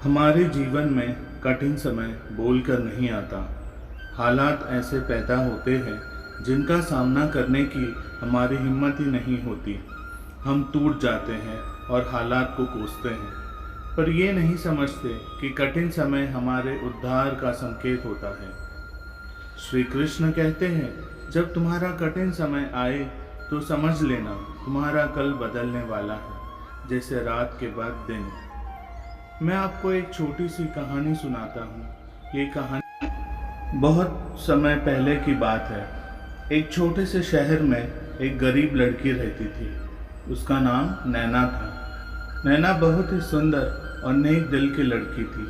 हमारे जीवन में कठिन समय बोलकर नहीं आता। हालात ऐसे पैदा होते हैं जिनका सामना करने की हमारी हिम्मत ही नहीं होती। हम टूट जाते हैं और हालात को कोसते हैं, पर ये नहीं समझते कि कठिन समय हमारे उद्धार का संकेत होता है। श्री कृष्ण कहते हैं, जब तुम्हारा कठिन समय आए तो समझ लेना तुम्हारा कल बदलने वाला है, जैसे रात के बाद दिन। मैं आपको एक छोटी सी कहानी सुनाता हूँ। ये कहानी बहुत समय पहले की बात है। एक छोटे से शहर में एक गरीब लड़की रहती थी। उसका नाम नैना था। नैना बहुत ही सुंदर और नेक दिल की लड़की थी।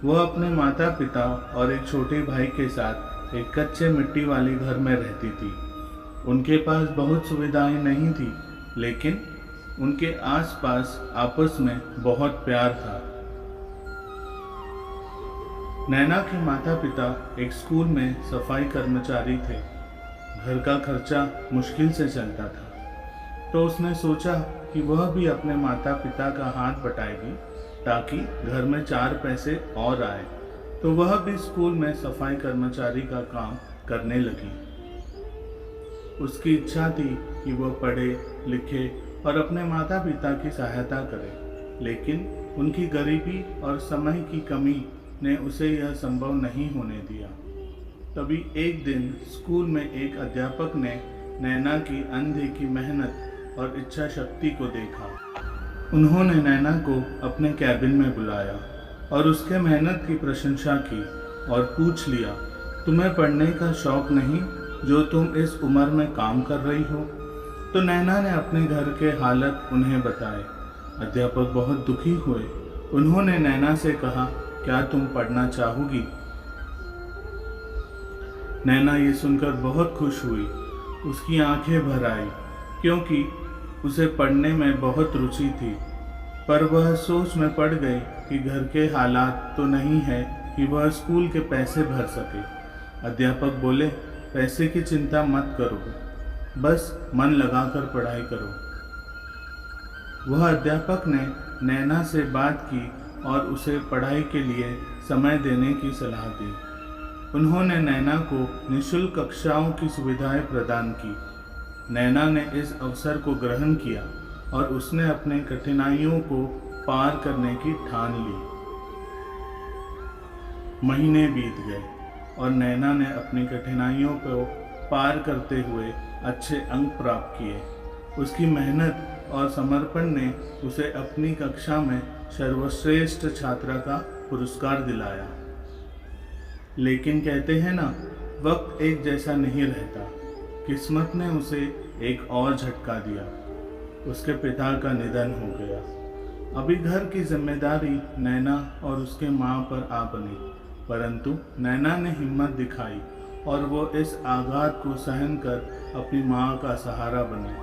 वह अपने माता पिता और एक छोटे भाई के साथ एक कच्चे मिट्टी वाले घर में रहती थी। उनके पास बहुत सुविधाएं नहीं थी, लेकिन उनके आसपास आपस में बहुत प्यार था। नैना के माता पिता एक स्कूल में सफाई कर्मचारी थे। घर का खर्चा मुश्किल से चलता था, तो उसने सोचा कि वह भी अपने माता पिता का हाथ बटाएगी ताकि घर में 4 पैसे और आए। तो वह भी स्कूल में सफाई कर्मचारी का काम करने लगी। उसकी इच्छा थी कि वह पढ़े लिखे और अपने माता पिता की सहायता करे, लेकिन उनकी गरीबी और समय की कमी ने उसे यह संभव नहीं होने दिया। तभी एक दिन स्कूल में एक अध्यापक ने नैना की अनदेखी मेहनत और इच्छा शक्ति को देखा। उन्होंने नैना को अपने कैबिन में बुलाया और उसके मेहनत की प्रशंसा की और पूछ लिया, तुम्हें पढ़ने का शौक नहीं जो तुम इस उम्र में काम कर रही हो? तो नैना ने अपने घर के हालत उन्हें बताए। अध्यापक बहुत दुखी हुए। उन्होंने नैना से कहा, क्या तुम पढ़ना चाहोगी? नैना ये सुनकर बहुत खुश हुई। उसकी आंखें भर आई, क्योंकि उसे पढ़ने में बहुत रुचि थी। पर वह सोच में पड़ गई कि घर के हालात तो नहीं है कि वह स्कूल के पैसे भर सके। अध्यापक बोले, पैसे की चिंता मत करो, बस मन लगाकर पढ़ाई करो। वह अध्यापक ने नैना से बात की और उसे पढ़ाई के लिए समय देने की सलाह दी। उन्होंने नैना को निःशुल्क कक्षाओं की सुविधाएं प्रदान की। नैना ने इस अवसर को ग्रहण किया और उसने अपने कठिनाइयों को पार करने की ठान ली। महीने बीत गए और नैना ने अपनी कठिनाइयों को पार करते हुए अच्छे अंक प्राप्त किए। उसकी मेहनत और समर्पण ने उसे अपनी कक्षा में सर्वश्रेष्ठ छात्रा का पुरस्कार दिलाया। लेकिन कहते हैं ना, वक्त एक जैसा नहीं रहता। किस्मत ने उसे एक और झटका दिया। उसके पिता का निधन हो गया। अभी घर की जिम्मेदारी नैना और उसके माँ पर आ बनी, परंतु नैना ने हिम्मत दिखाई और वो इस आघात को सहन कर अपनी माँ का सहारा बनी।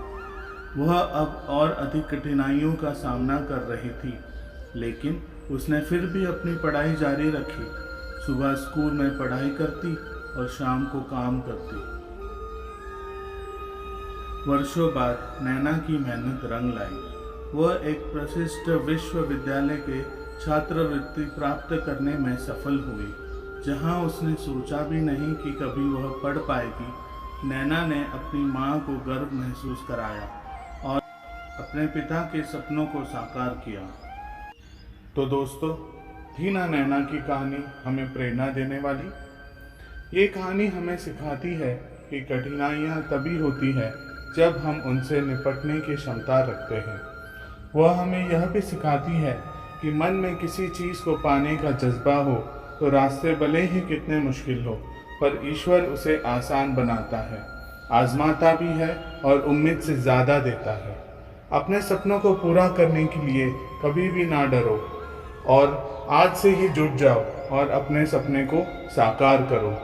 वह अब और अधिक कठिनाइयों का सामना कर रही थी, लेकिन उसने फिर भी अपनी पढ़ाई जारी रखी। सुबह स्कूल में पढ़ाई करती और शाम को काम करती। वर्षों बाद नैना की मेहनत रंग लाई। वह एक प्रतिष्ठित विश्वविद्यालय के छात्रवृत्ति प्राप्त करने में सफल हुई, जहां उसने सोचा भी नहीं कि कभी वह पढ़ पाएगी। नैना ने अपनी मां को गर्व महसूस कराया और अपने पिता के सपनों को साकार किया। तो दोस्तों, थी ना नैना की कहानी हमें प्रेरणा देने वाली। ये कहानी हमें सिखाती है कि कठिनाइयाँ तभी होती है जब हम उनसे निपटने की क्षमता रखते हैं। वह हमें यह भी सिखाती है कि मन में किसी चीज़ को पाने का जज्बा हो तो रास्ते भले ही कितने मुश्किल हो, पर ईश्वर उसे आसान बनाता है, आजमाता भी है और उम्मीद से ज़्यादा देता है। अपने सपनों को पूरा करने के लिए कभी भी ना डरो और आज से ही जुट जाओ और अपने सपने को साकार करो।